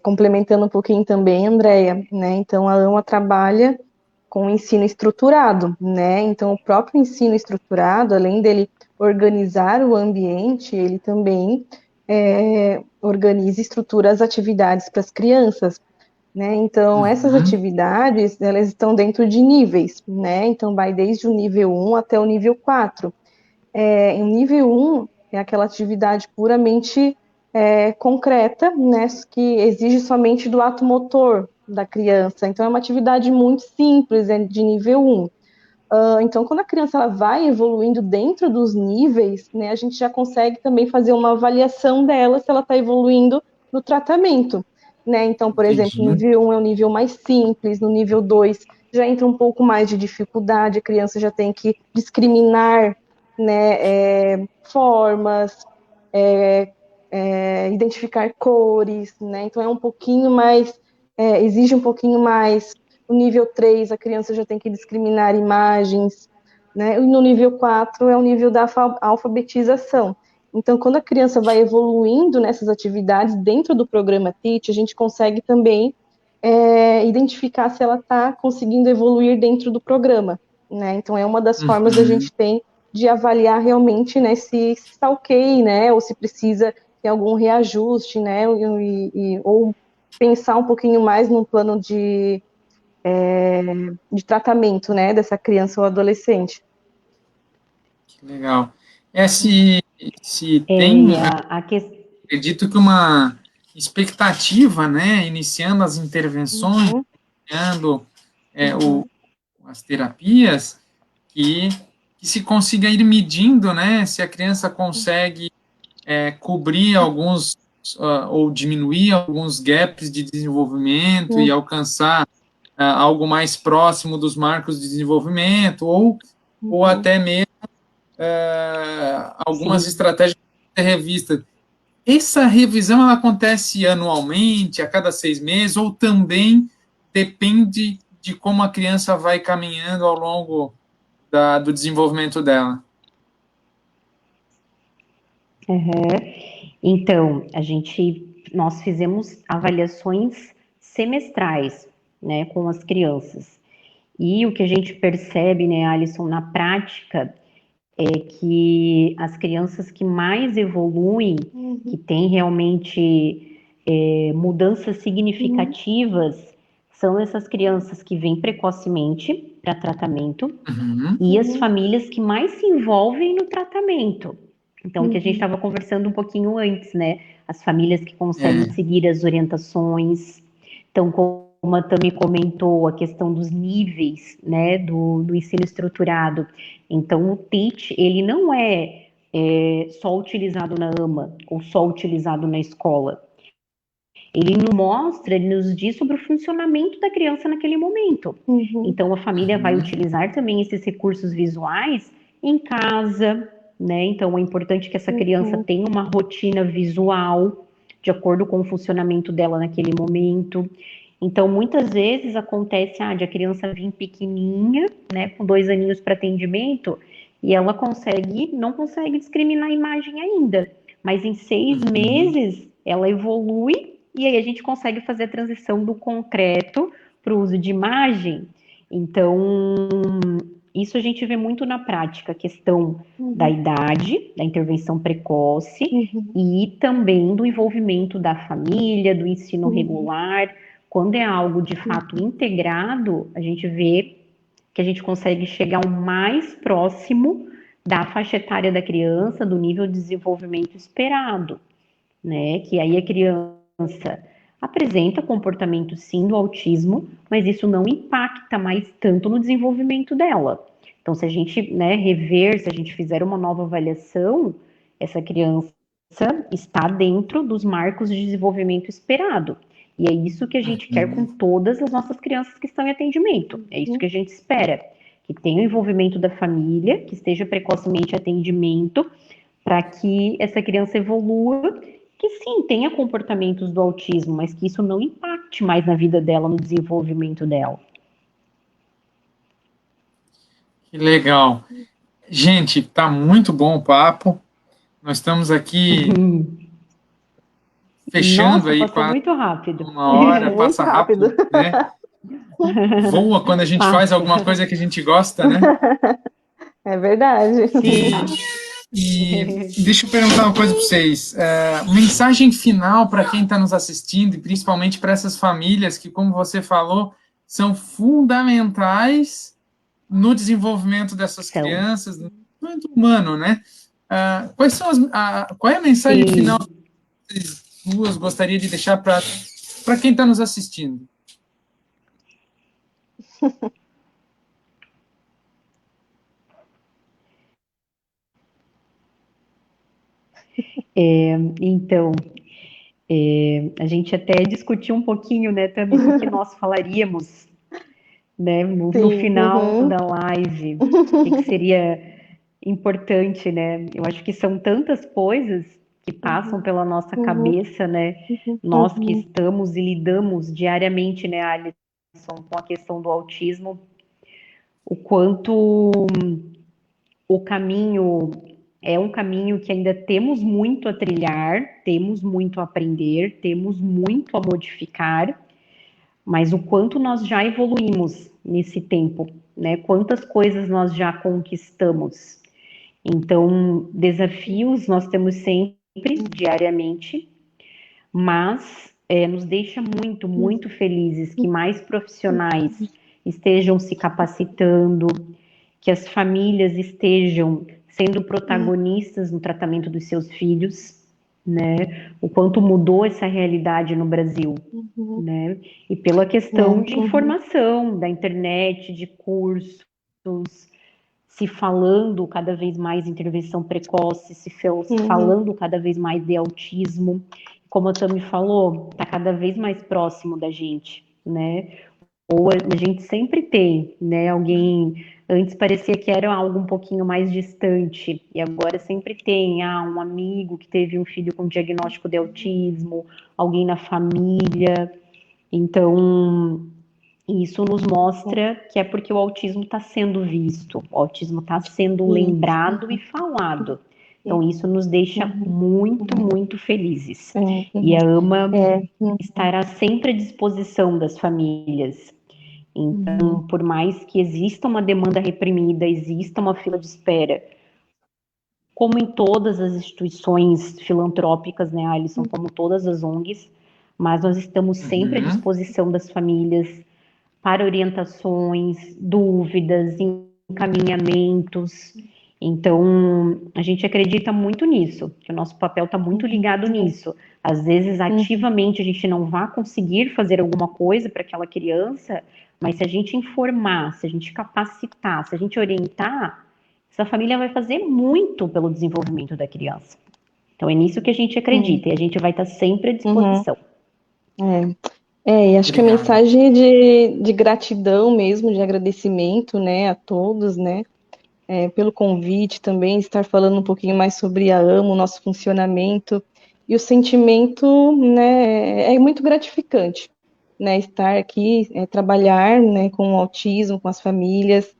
Complementando um pouquinho também, Andréia, né? Então, a AMA trabalha com o ensino estruturado, né? Então, o próprio ensino estruturado, além dele organizar o ambiente, ele também organiza e estrutura as atividades para as crianças, né? Então, essas atividades, elas estão dentro de níveis, né? Então, vai desde o nível 1 até o nível 4. Em nível 1, é aquela atividade puramente concreta, né? Que exige somente do ato motor da criança. Então, é uma atividade muito simples, de nível 1. Então, quando a criança ela vai evoluindo dentro dos níveis, né, a gente já consegue também fazer uma avaliação dela se ela está evoluindo no tratamento, né? Então, por exemplo, o nível 1 é um nível mais simples, no nível 2 já entra um pouco mais de dificuldade, a criança já tem que discriminar, né, formas, identificar cores, né? Então é um pouquinho mais, exige um pouquinho mais. No nível 3, a criança já tem que discriminar imagens, né? E no nível 4 é o nível da alfabetização. Então, quando a criança vai evoluindo nessas atividades dentro do programa Teach, a gente consegue também identificar se ela está conseguindo evoluir dentro do programa, né? Então, é uma das formas que a gente tem de avaliar realmente, né, se está ok, né, ou se precisa ter algum reajuste, né? Ou pensar um pouquinho mais no plano de tratamento, né, dessa criança ou adolescente. Que legal. Se tem, E a questão. acredito que uma expectativa, né, iniciando as intervenções, Uhum, iniciando uhum, as terapias, que, que se consiga ir medindo, né, se a criança consegue cobrir alguns ou diminuir alguns gaps de desenvolvimento e uhum, alcançar algo mais próximo dos marcos de desenvolvimento, ou uhum. até mesmo algumas Sim. estratégias de revista. Essa revisão ela acontece anualmente, a cada 6 meses, ou também depende de como a criança vai caminhando ao longo do desenvolvimento dela? Então, nós fizemos avaliações semestrais, né, com as crianças. E o que a gente percebe, né, Alisson, na prática, é que as crianças que mais evoluem, que Uhum, têm realmente mudanças uhum, significativas, são essas crianças que vêm precocemente para tratamento Uhum, e as uhum, famílias que mais se envolvem no tratamento. Então, o que a gente uhum, estava conversando um pouquinho antes, né? As famílias que conseguem é, seguir as orientações. Então, como a Tami comentou, a questão dos níveis, né, do ensino estruturado. Então, o TEACH, ele não é só utilizado na AMA ou só utilizado na escola. Ele nos mostra, ele nos diz sobre o funcionamento da criança naquele momento. uhum, Então, a família vai uhum, utilizar também esses recursos visuais em casa, né? Então, é importante que essa criança uhum, tenha uma rotina visual de acordo com o funcionamento dela naquele momento. Então, muitas vezes acontece de a criança vir pequenininha, né, com 2 aninhos para atendimento, e ela não consegue discriminar a imagem ainda. Mas em seis uhum. meses ela evolui e aí a gente consegue fazer a transição do concreto para o uso de imagem. Então, isso a gente vê muito na prática, a questão da uhum, idade, da intervenção precoce uhum, e também do envolvimento da família, do ensino uhum, regular. Quando é algo de fato integrado, a gente vê que a gente consegue chegar o mais próximo da faixa etária da criança, do nível de desenvolvimento esperado, né? Que aí a criança apresenta comportamento sim do autismo, mas isso não impacta mais tanto no desenvolvimento dela. Então, se a gente, né, rever, se a gente fizer uma nova avaliação, essa criança está dentro dos marcos de desenvolvimento esperado. E é isso que a gente quer com Uhum. todas as nossas crianças que estão em atendimento. É isso que a gente espera. Que tenha o envolvimento da família, que esteja precocemente em atendimento, para que essa criança evolua, que sim, tenha comportamentos do autismo, mas que isso não impacte mais na vida dela, no desenvolvimento dela. Que legal. Gente, tá muito bom o papo. Nós estamos aqui fechando Nossa, aí passou quase muito rápido. 1 hora, muito passa rápido. rápido, né? Voa quando a gente faz Passa. alguma coisa que a gente gosta, né? É verdade. Sim. E deixa eu perguntar uma coisa para vocês. Mensagem final para quem está nos assistindo, e principalmente para essas famílias que, como você falou, são fundamentais no desenvolvimento dessas São. crianças, no desenvolvimento humano, né? Qual é a mensagem final Sim. que vocês duas gostaria de deixar para quem está nos assistindo? Então, a gente até discutiu um pouquinho, né, também, o que nós falaríamos, né, no Sim. final Uhum. da live, o que seria importante, né? Eu acho que são tantas coisas que passam Uhum. pela nossa Uhum. cabeça, né? Uhum. Nós que Uhum. estamos e lidamos diariamente, né, Alisson, com a questão do autismo, o quanto o caminho é um caminho que ainda temos muito a trilhar, temos muito a aprender, temos muito a modificar, mas o quanto nós já evoluímos nesse tempo, né? Quantas coisas nós já conquistamos. Então, desafios nós temos sempre diariamente, mas nos deixa muito, muito felizes que mais profissionais estejam se capacitando, que as famílias estejam sendo protagonistas no tratamento dos seus filhos, né? O quanto mudou essa realidade no Brasil, né? E pela questão de informação, da internet, de cursos, se falando cada vez mais em intervenção precoce, se falando cada vez mais de autismo. Como a Tami falou, está cada vez mais próximo da gente, né? Ou a gente sempre tem, né? Alguém, antes parecia que era algo um pouquinho mais distante, e agora sempre tem, um amigo que teve um filho com diagnóstico de autismo, alguém na família. Então, isso nos mostra que é porque o autismo está sendo visto, o autismo está sendo lembrado e falado. Então, isso nos deixa muito, muito felizes. E a AMA estará sempre à disposição das famílias. Então, por mais que exista uma demanda reprimida, exista uma fila de espera, como em todas as instituições filantrópicas, né, Alisson, como todas as ONGs, mas nós estamos sempre à disposição das famílias para orientações, dúvidas, encaminhamentos. Então, a gente acredita muito nisso, que o nosso papel está muito ligado nisso. Às vezes, ativamente, a gente não vai conseguir fazer alguma coisa para aquela criança, mas se a gente informar, se a gente capacitar, se a gente orientar, essa família vai fazer muito pelo desenvolvimento da criança. Então, é nisso que a gente acredita, e a gente vai estar sempre à disposição. E acho que a mensagem de gratidão mesmo, de agradecimento, né, a todos, né, pelo convite também, estar falando um pouquinho mais sobre a AMA, o nosso funcionamento, e o sentimento, né, é muito gratificante, né, estar aqui, trabalhar, né, com o autismo, com as famílias.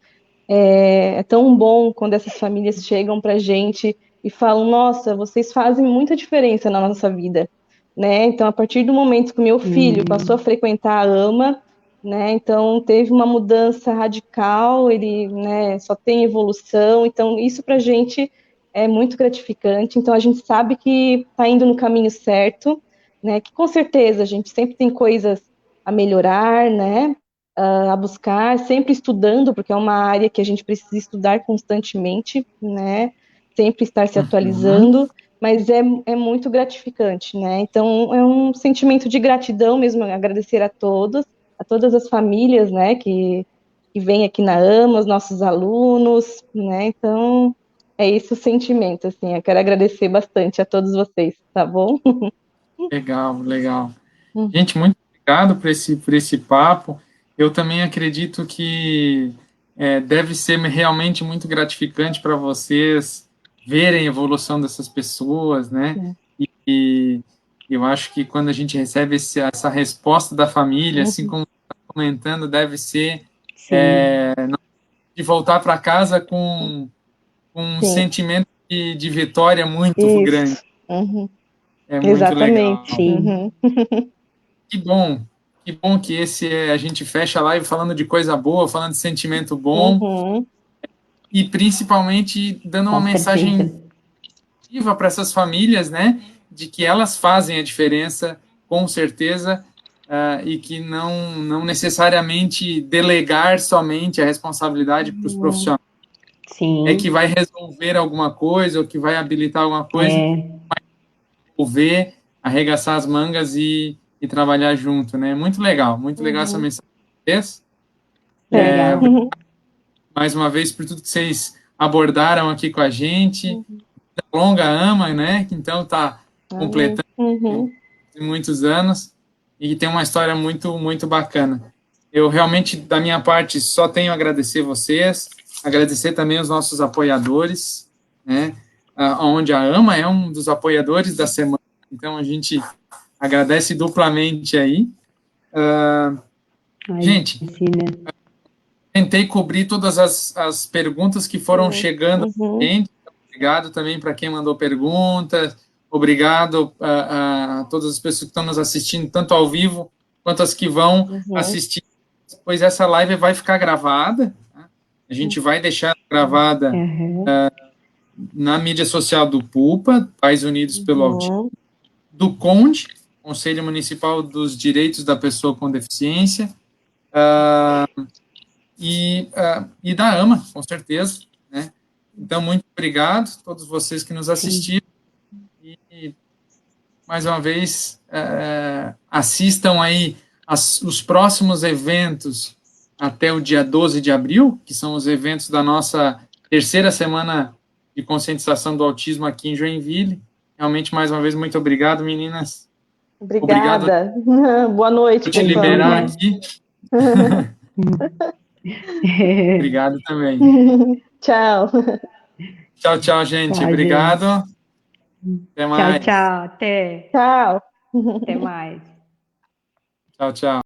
É tão bom quando essas famílias chegam para a gente e falam, nossa, vocês fazem muita diferença na nossa vida, né? Então, a partir do momento que o meu filho passou a frequentar a AMA, né, então teve uma mudança radical, ele, né, só tem evolução, então isso para a gente é muito gratificante, então a gente sabe que está indo no caminho certo, né, que com certeza a gente sempre tem coisas a melhorar, né, a buscar, sempre estudando, porque é uma área que a gente precisa estudar constantemente, né, sempre estar se atualizando, mas é muito gratificante, né, então é um sentimento de gratidão mesmo, agradecer a todas as famílias, né, que vêm aqui na AMA, os nossos alunos, né, então é esse o sentimento, assim, eu quero agradecer bastante a todos vocês, tá bom? Legal, legal. Gente, muito obrigado por esse papo. Eu também acredito que deve ser realmente muito gratificante para vocês verem a evolução dessas pessoas, né? E eu acho que quando a gente recebe essa resposta da família, assim como está comentando, deve ser de voltar para casa com um sentimento de vitória muito grande. É muito Exatamente. legal. Que bom que a gente fecha a live falando de coisa boa, falando de sentimento bom, e principalmente dando uma mensagem positiva para essas famílias, né, de que elas fazem a diferença, com certeza, e que não necessariamente delegar somente a responsabilidade para os profissionais que vai resolver alguma coisa, ou que vai habilitar alguma coisa, vai resolver, arregaçar as mangas e trabalhar junto, né? Muito legal essa mensagem de vocês. Mais uma vez, por tudo que vocês abordaram aqui com a gente. Longa AMA, né? Que então está completando muitos anos e tem uma história muito, muito bacana. Eu realmente, da minha parte, só tenho a agradecer vocês, agradecer também os nossos apoiadores, né? Onde a AMA é um dos apoiadores da semana, então a gente agradece duplamente aí. Gente, tentei cobrir todas as perguntas que foram chegando. Obrigado também para quem mandou perguntas. Obrigado a todas as pessoas que estão nos assistindo, tanto ao vivo quanto as que vão assistir. Pois essa live vai ficar gravada. Tá? A gente vai deixar gravada na mídia social do PUPA, Pais Unidos pelo Autismo, do CONDE, Conselho Municipal dos Direitos da Pessoa com Deficiência, e da AMA, com certeza, né? Então, muito obrigado a todos vocês que nos assistiram, e mais uma vez, assistam aí os próximos eventos até o dia 12 de abril, que são os eventos da nossa terceira semana de conscientização do autismo aqui em Joinville. Realmente, mais uma vez, muito obrigado, meninas. Obrigada. Obrigado Boa noite, por te pessoal. liberar aqui. Obrigado também. Tchau. Tchau, tchau, gente. Tchau, Obrigado. gente. Até mais. Tchau, tchau. Até. Tchau. Até mais. Tchau, tchau.